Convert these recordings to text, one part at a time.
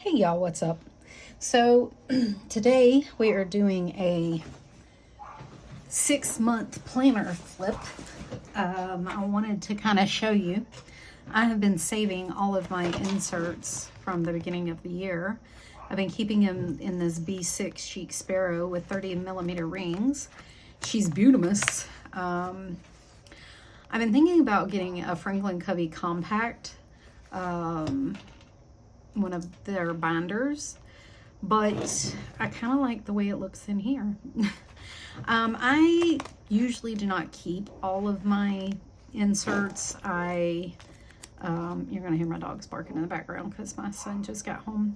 Hey y'all, what's up? So today we are doing a 6-month planner flip. I wanted to kind of show you. I have been saving all of my inserts from the beginning of the year. I've been keeping them in this B6 Chic Sparrow with 30mm rings. She's beautiful. I've been thinking about getting a Franklin Covey compact. One of their binders, but I kind of like the way it looks in here. I usually do not keep all of my inserts. You're gonna hear my dogs barking in the background because my son just got home.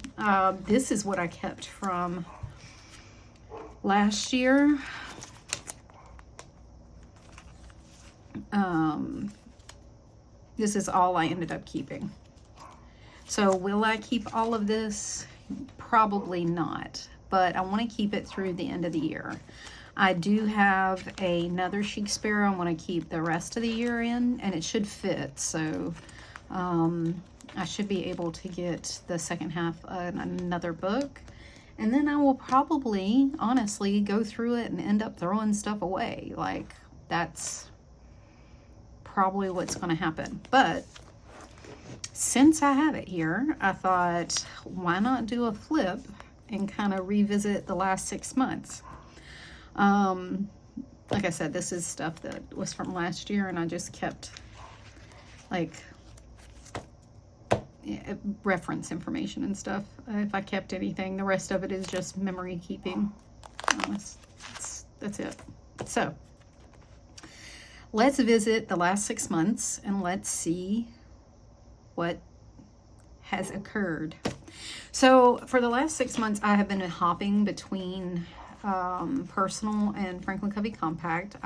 This is what I kept from last year. This is all I ended up keeping. So will I keep all of this? Probably not, but I want to keep it through the end of the year. I do have another Chic Sparrow I want to keep the rest of the year in, and it should fit. So I should be able to get the second half of another book. And then I will probably, honestly, go through it and end up throwing stuff away. Like, that's probably what's going to happen. But since I have it here, I thought, why not do a flip and kind of revisit the last 6 months? Like I said, this is stuff that was from last year, and I just kept, like, reference information and stuff. If I kept anything, the rest of it is just memory keeping. That's it. So, let's visit the last 6 months, and let's see what has occurred. So for the last 6 months, I have been hopping between personal and Franklin Covey compact.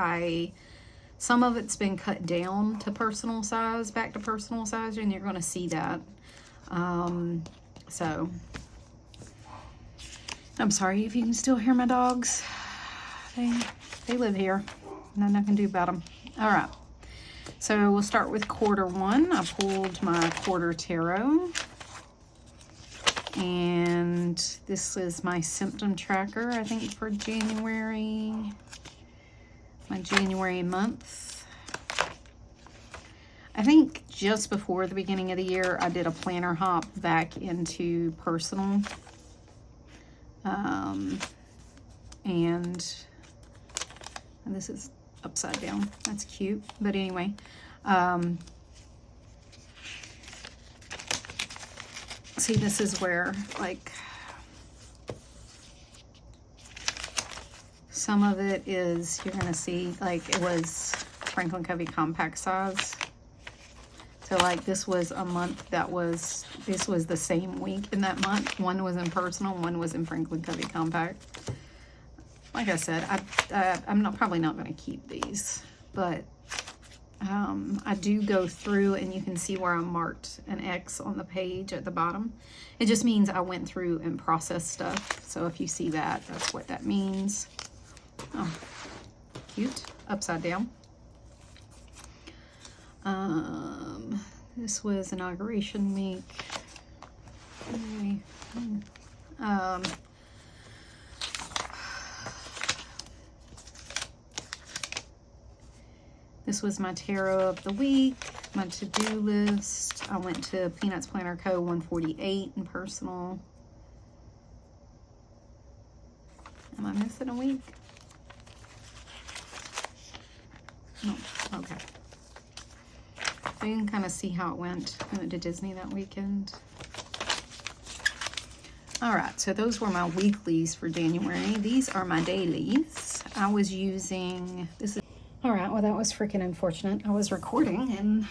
Some of it's been cut down to personal size, back to personal size, and you're going to see that. So I'm sorry if you can still hear my dogs. They live here. Nothing I can do about them. All right. So we'll start with quarter one. I pulled my quarter tarot. And this is my symptom tracker, I think, for January. My January month. I think just before the beginning of the year, I did a planner hop back into personal. And this is upside down. That's cute. But anyway, see, this is where, like, some of it is, you're gonna see, like, it was Franklin Covey compact size. So, like, this was a month this was the same week in that month. One was in personal, one was in Franklin Covey compact. Like I said, I'm probably not going to keep these, but I do go through, and you can see where I marked an X on the page at the bottom. It just means I went through and processed stuff. So if you see that, that's what that means. Oh, cute. Upside down. This was inauguration week. This was my tarot of the week, my to-do list. I went to Peanuts Planner Co. 148 in personal. Am I missing a week? No, okay. So you can kind of see how it went. I went to Disney that weekend. All right, so those were my weeklies for January. These are my dailies. I was using, this is, all right, well, that was freaking unfortunate. I was recording and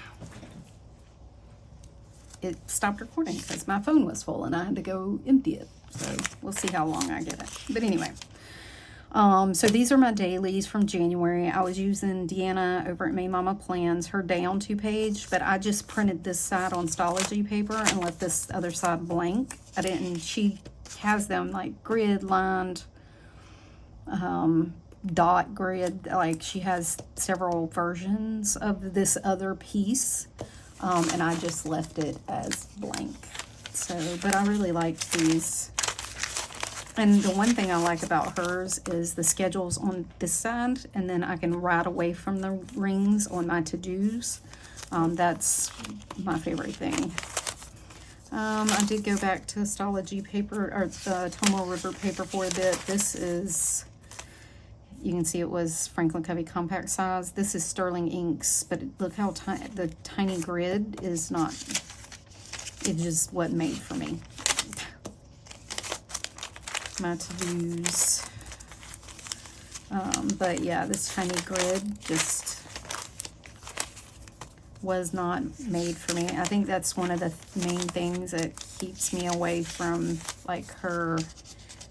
it stopped recording because my phone was full and I had to go empty it. So we'll see how long I get it. But anyway, so these are my dailies from January. I was using Deanna over at May Mama Plans, her down 2 page, but I just printed this side on Stalogy paper and left this other side blank. She has them like grid lined, dot grid, like she has several versions of this other piece, and I just left it as blank. So, but I really liked these. And the one thing I like about hers is the schedule's on this side, and then I can write away from the rings on my to-dos. That's my favorite thing. I did go back to Stalogy paper, or the Tomo River paper for a bit. This is, you can see it was Franklin Covey compact size. This is Sterling Inks, but look how the tiny grid is not, it just wasn't made for me. My to-dos. But yeah, this tiny grid just was not made for me. I think that's one of the main things that keeps me away from like her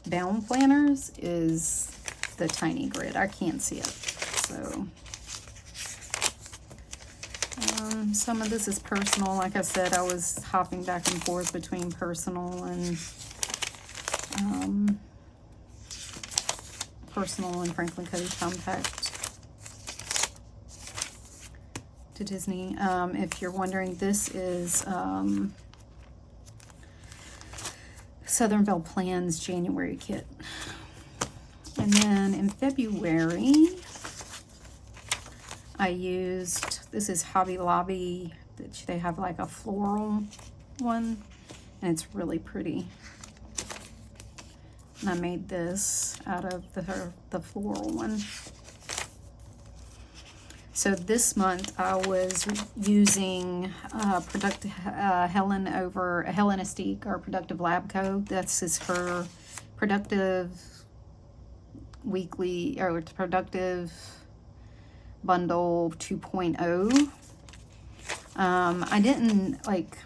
bound planners is the tiny grid. I can't see it. So some of this is personal. Like I said, I was hopping back and forth between personal and Franklin Covey compact to Disney. If you're wondering, this is Southern Belle Plans January kit. And then in February, I used, this is Hobby Lobby, they have like a floral one, and it's really pretty. And I made this out of the floral one. So this month I was using Helen Estique, or Productive Lab Co. This is her Productive Weekly, or Productive Bundle 2.0. I didn't like,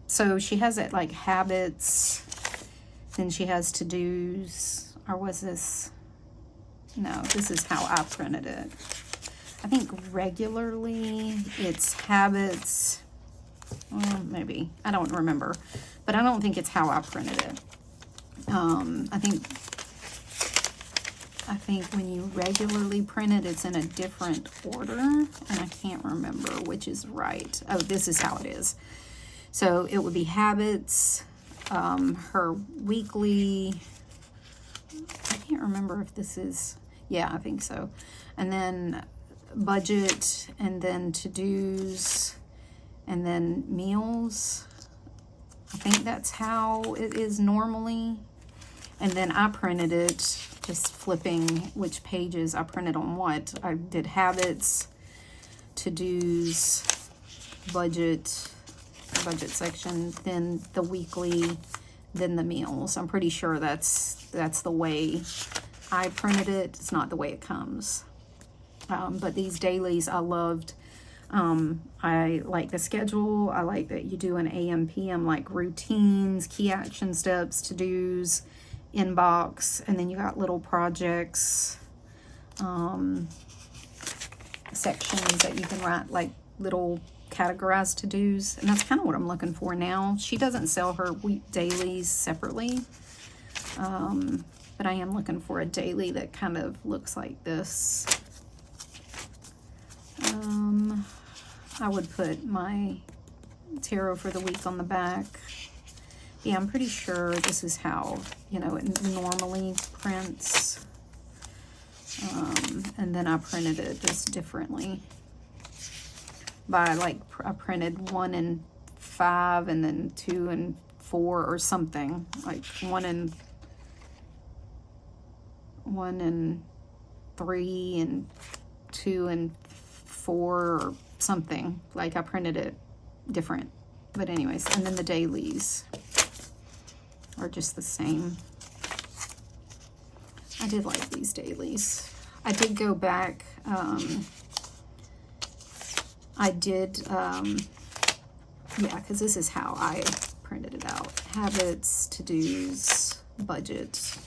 so she has it like habits, then she has to-dos, or was this, no, this is how I printed it. I think regularly it's habits, well, maybe, I don't remember, but I don't think it's how I printed it. I think when you regularly print it, it's in a different order, and I can't remember which is right. Oh, this is how it is. So it would be habits, her weekly, I can't remember if this is, yeah, I think so. And then budget, and then to-dos, and then meals. I think that's how it is normally. And then I printed it, just flipping which pages I printed on what. I did habits, to-dos, budget section, then the weekly, then the meals. I'm pretty sure that's the way I printed it. It's not the way it comes. But these dailies I loved. I like the schedule. I like that you do an AM, PM, like routines, key action steps, to-dos, inbox, and then you got little projects, sections that you can write, like little categorized to-dos, and that's kind of what I'm looking for now. She doesn't sell her dailies separately, but I am looking for a daily that kind of looks like this. I would put my tarot for the week on the back. Yeah, I'm pretty sure this is how, you know, it normally prints. And then I printed it just differently. By like, I printed 1 and 5 and then 2 and 4 or something. Like 1 and 3 and 2 and 4 or something. Like I printed it different. But anyways, and then the dailies are just the same. I did like these dailies. I did go back, I did, yeah, because this is how I printed it out. Habits, to-dos, budget,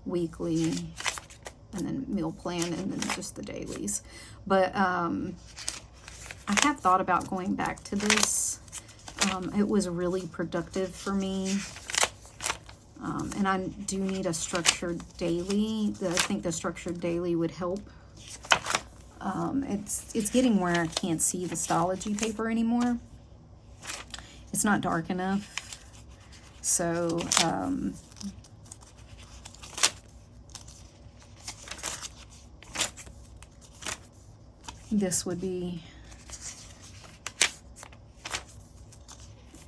weekly, and then meal plan, and then just the dailies. But I have thought about going back to this. It was really productive for me. And I do need a structured daily. I think the structured daily would help. It's getting where I can't see the Stalogy paper anymore. It's not dark enough. So, this would be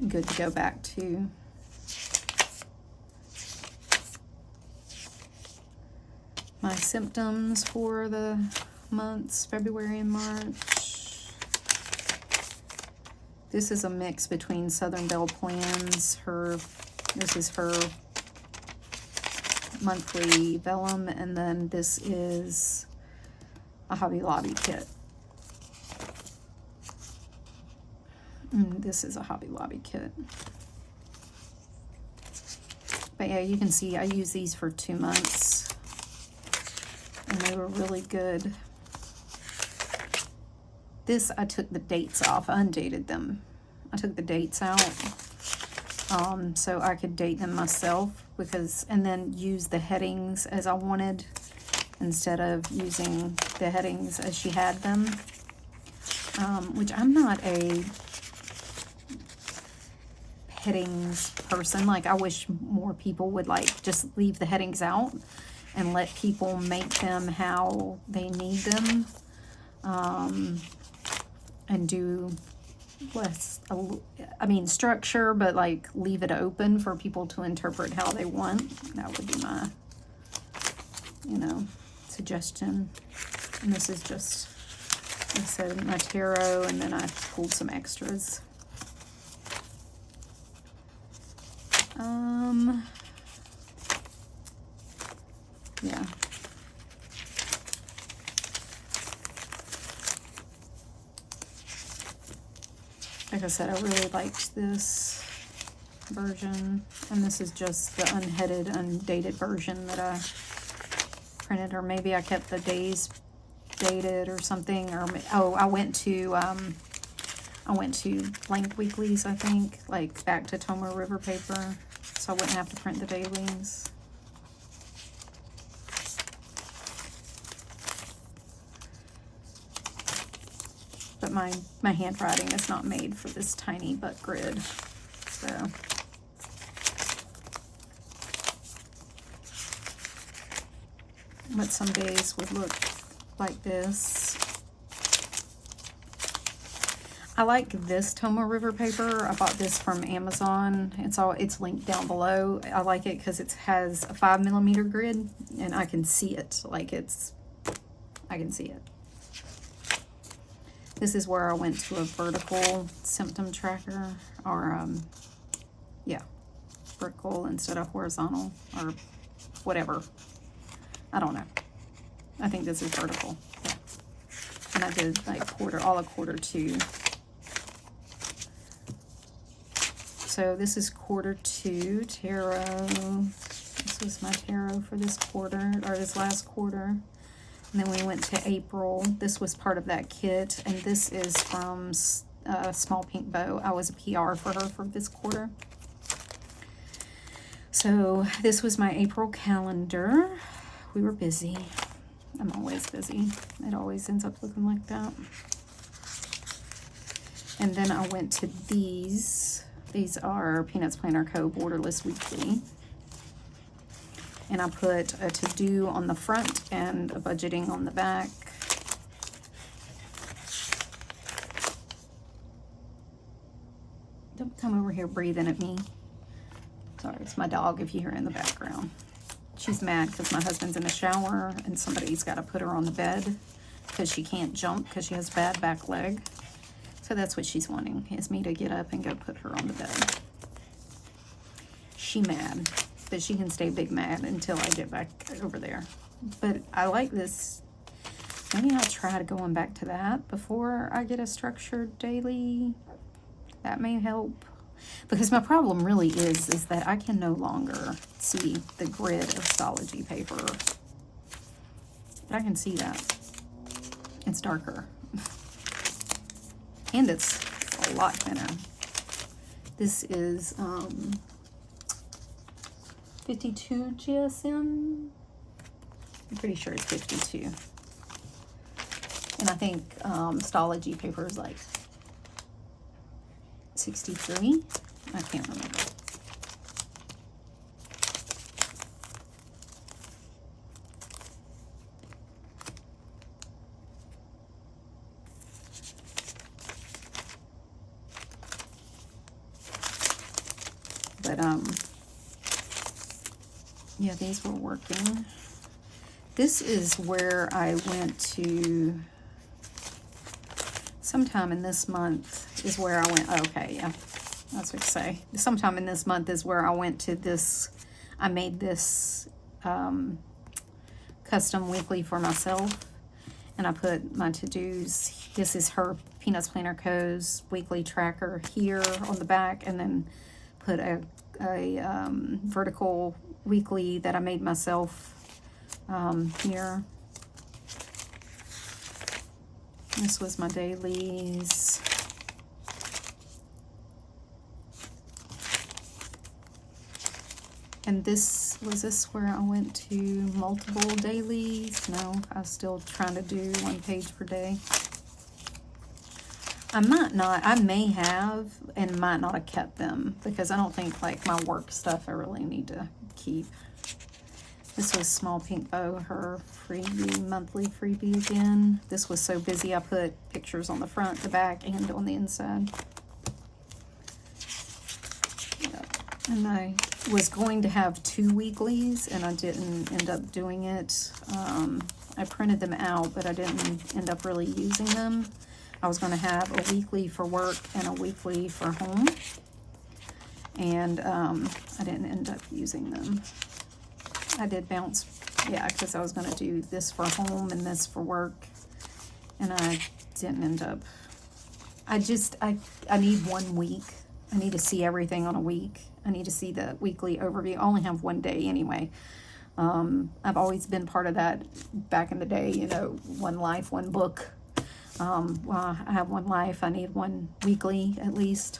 good to go back to. My symptoms for the months February and March. This is a mix between Southern Belle Plans. This is her monthly vellum, and then this is a Hobby Lobby kit. And this is a Hobby Lobby kit. But yeah, you can see I use these for 2 months, and they were really good. This, I took the dates off, I undated them. I took the dates out so I could date them myself, and then use the headings as I wanted instead of using the headings as she had them, which I'm not a headings person. Like, I wish more people would like just leave the headings out and let people make them how they need them, and do less, I mean, structure, but like leave it open for people to interpret how they want. That would be my, you know, suggestion. And this is just, like I said, my tarot, and then I pulled some extras. Yeah. Like I said, I really liked this version, and this is just the unheaded, undated version that I printed, or maybe I kept the days dated or something, or oh, I went to blank weeklies, I think, like back to Tomoe River paper, so I wouldn't have to print the dailies. But my handwriting is not made for this tiny butt grid, so. But some days would look like this. I like this Tomoe River paper. I bought this from Amazon. It's linked down below. I like it because it has a 5mm grid, and I can see it. Like, I can see it. This is where I went to a vertical symptom tracker, or yeah, vertical instead of horizontal, or whatever. I don't know. I think this is vertical. Yeah. And I did like all of quarter 2. So this is quarter 2 tarot. This was my tarot for this quarter, or this last quarter. And then we went to April. This was part of that kit, and this is from Small Pink Bow. I was a PR for her for this quarter. So this was my April calendar. We were busy. I'm always busy. It always ends up looking like that. And then I went to these. These are Peanuts Planner Co. Borderless Weekly. And I put a to-do on the front and a budgeting on the back. Don't come over here breathing at me. Sorry, it's my dog if you hear in the background. She's mad because my husband's in the shower and somebody's got to put her on the bed because she can't jump because she has bad back leg. So that's what she's wanting, is me to get up and go put her on the bed. She mad. But she can stay big mad until I get back over there. But I like this. Maybe I'll try going back to that before I get a structured daily. That may help. Because my problem really is that I can no longer see the grid of Stalogy paper. But I can see that. It's darker. And it's a lot thinner. This is 52 GSM. I'm pretty sure it's 52. And I think Stalogy paper is like 63. I can't remember. But, yeah, these were working. This is where I went to, sometime in this month is where I went, okay, yeah, that's what I say. Sometime in this month is where I went to this, I made this custom weekly for myself, and I put my to-dos. This is her Peanuts Planner Co.'s weekly tracker here on the back, and then put a vertical weekly that I made myself here. This was my dailies. And this, was this where I went to multiple dailies? No, I was still trying to do 1 page per day. I might not, I may have and might not have kept them, because I don't think like my work stuff I really need to keep. This was Small Pink Bow, her freebie, monthly freebie again. This was so busy I put pictures on the front, the back, and on the inside. Yep. And I was going to have 2 weeklies, and I didn't end up doing it. I printed them out, but I didn't end up really using them. I was going to have a weekly for work and a weekly for home, and I didn't end up using them. I did bounce, yeah, because I was going to do this for home and this for work, and I didn't end up. I need 1 week. I need to see everything on a week. I need to see the weekly overview. I only have 1 day anyway. I've always been part of that back in the day, you know, 1 life, 1 book. Well, I have 1 life. I need 1 weekly at least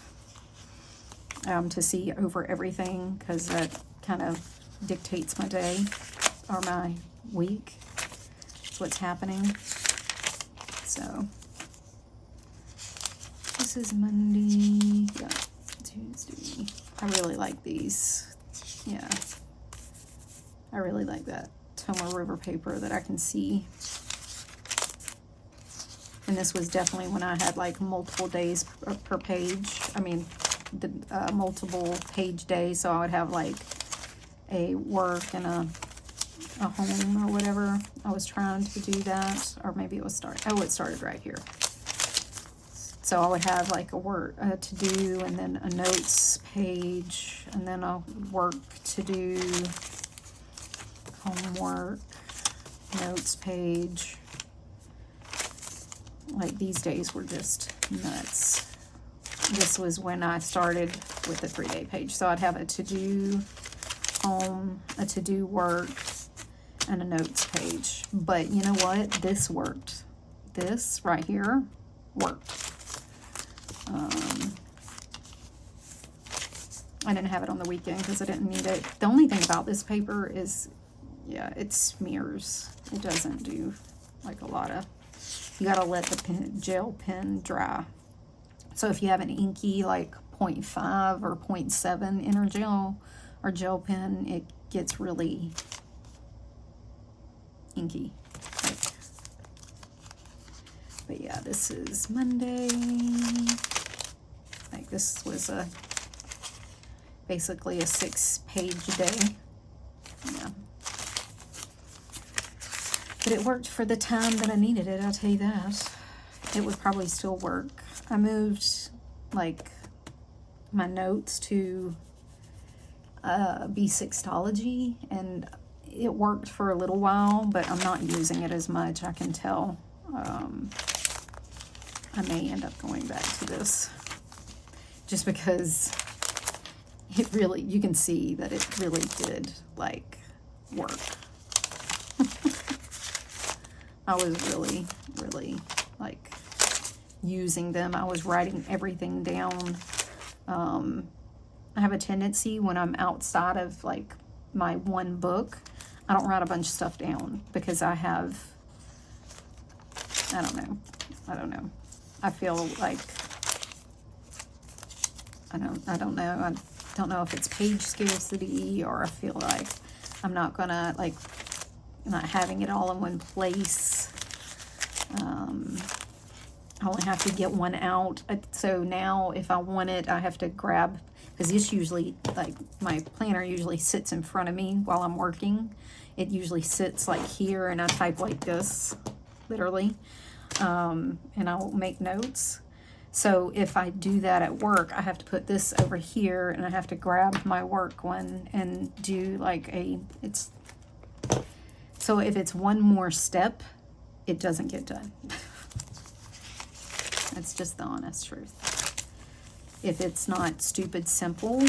to see over everything, because that kind of dictates my day or my week. That's what's happening. So this is Monday. Yeah, Tuesday. I really like these. Yeah, I really like that Tomoe River paper that I can see. And this was definitely when I had like multiple days per page. I mean, the multiple page days. So I would have like a work and a home or whatever. I was trying to do that, or maybe it was it started right here. So I would have like a work to do, and then a notes page, and then a work to do, homework, notes page. Like these days were just nuts. This was when I started with the 3-day page. So I'd have a to-do home, a to-do work, and a notes page. But you know what? This worked. This right here worked. I didn't have it on the weekend because I didn't need it. The only thing about this paper is, yeah, it smears. It doesn't do like a lot of, you gotta let the gel pen dry. So if you have an inky like 0.5 or 0.7 inner gel or gel pen, it gets really inky. But yeah, this is Monday. Like this was basically a 6-page day. Yeah. But it worked for the time that I needed it, I'll tell you that. It would probably still work. I moved like my notes to B6 Stalogy, and it worked for a little while, but I'm not using it as much, I can tell. I may end up going back to this just because it really, you can see that it really did like work. I was really like using them. I was writing everything down. I have a tendency when I'm outside of like my 1 book, I don't write a bunch of stuff down because I have, I don't know. I feel like, I don't know if it's page scarcity, or I feel like I'm not gonna like, not having it all in one place. I only have to get one out. So now if I want it, I have to grab, because this usually, like, my planner usually sits in front of me while I'm working. It usually sits like here, and I type like this, literally, and I'll make notes. So if I do that at work, I have to put this over here, and I have to grab my work one and do like so if it's one more step, it doesn't get done. That's just the honest truth. If it's not stupid simple,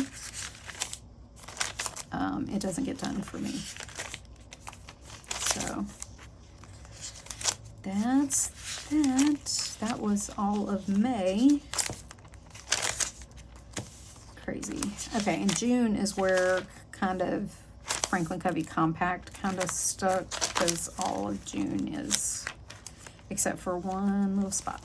it doesn't get done for me. So that's that. That was all of May. Crazy. Okay, and June is where kind of Franklin Covey Compact kind of stuck, because all of June is, except for one little spot.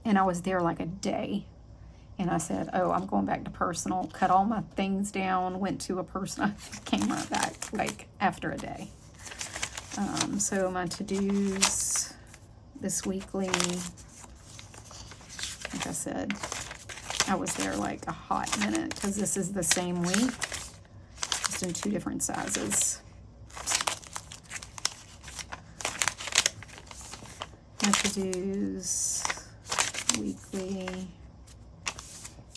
And I was there like a day, and I said, oh, I'm going back to personal, cut all my things down, went to a personal, came right back like after a day. So my to-dos this weekly, like I said, I was there like a hot minute, because this is the same week, just in 2 different sizes. My to-dos weekly.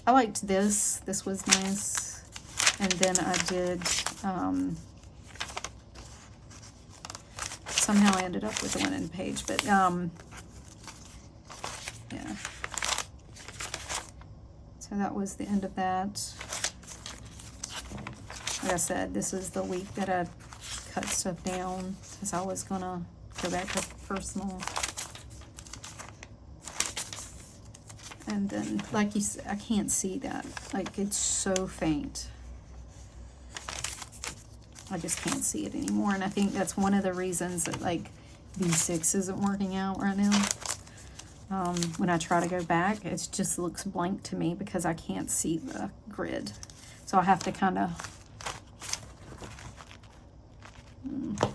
I liked this. This was nice. And then I did, somehow I ended up with the linen page, but, yeah. So that was the end of that. Like I said, this is the week that I cut stuff down, because I was gonna go back to personal. And then, like you said, I can't see that. Like, it's so faint. I just can't see it anymore. And I think that's one of the reasons that, like, B6 isn't working out right now. When I try to go back, it just looks blank to me, because I can't see the grid. So I have to kind of,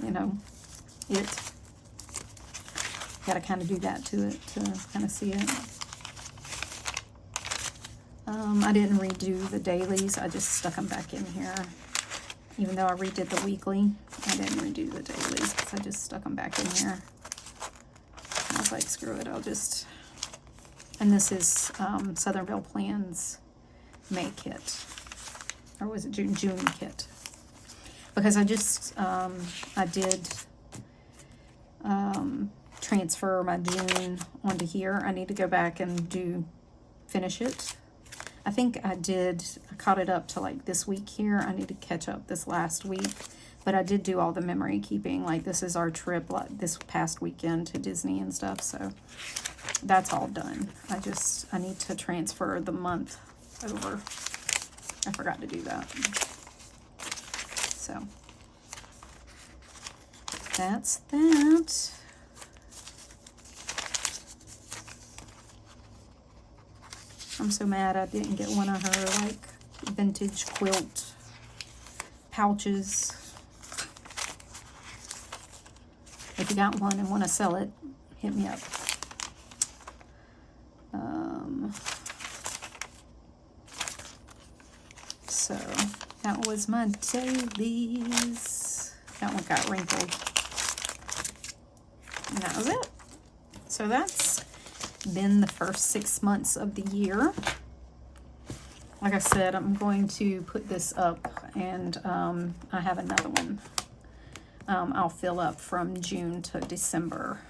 you know, got to kind of do that to it to kind of see it. I didn't redo the dailies. I just stuck them back in here. Even though I redid the weekly, I didn't redo the dailies, because I just stuck them back in here. I was like, screw it, I'll just... And this is Southernville Plans May kit. Or was it June kit? Because I just, I did transfer my June onto here. I need to go back and finish it. I think I caught it up to like this week here. I need to catch up this last week. But I did do all the memory keeping. Like, this is our trip this past weekend to Disney and stuff. So that's all done. I need to transfer the month over. I forgot to do that. So that's that. I'm so mad I didn't get one of her, like, vintage quilt pouches. If you got one and want to sell it, hit me up. So that was my dailies. That one got wrinkled. And that was it. So that's been the first 6 months of the year. Like I said, I'm going to put this up, and I have another one. I'll fill up from June to December.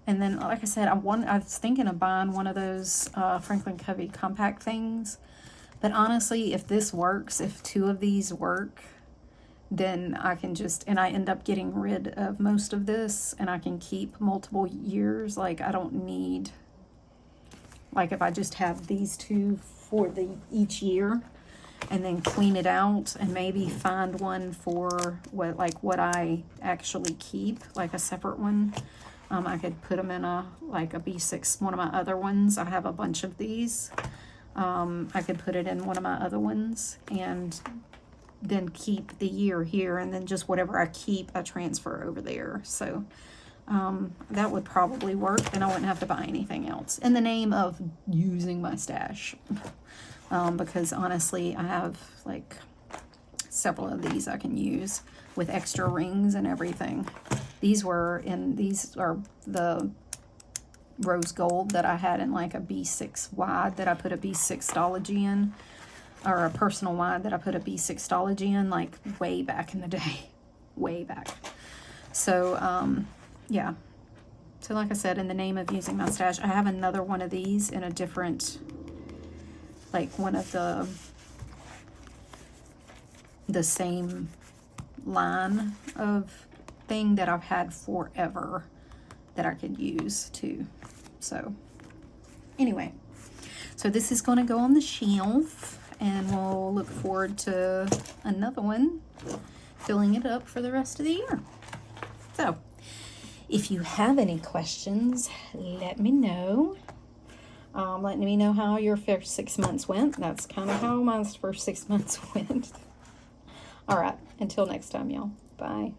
And then, like I said, I was thinking of buying one of those Franklin Covey compact things. But honestly, if this works, if 2 of these work, then I can just, and I end up getting rid of most of this, and I can keep multiple years. Like, I don't need, like, if I just have these 2 for each year, and then clean it out, and maybe find one for what I actually keep, like a separate one. I could put them in a B6, one of my other ones. I have a bunch of these. I could put it in one of my other ones, and then keep the year here, and then just whatever I keep, I transfer over there. So That would probably work, and I wouldn't have to buy anything else in the name of using my stash. Because honestly, I have like several of these I can use with extra rings and everything. These are the rose gold that I had in like a B6 wide that I put a B6 Stalogy in, or a personal wide that I put a B6 Stalogy in, like way back in the day, way back. So yeah, so like I said, in the name of using my stash, I have another one of these in a different, like one of the same line of thing that I've had forever that I could use too. So anyway, so this is going to go on the shelf, and we'll look forward to another one, filling it up for the rest of the year. So if you have any questions, let me know. Let me know how your first 6 months went. That's kind of how my first 6 months went. All right, until next time, y'all. Bye.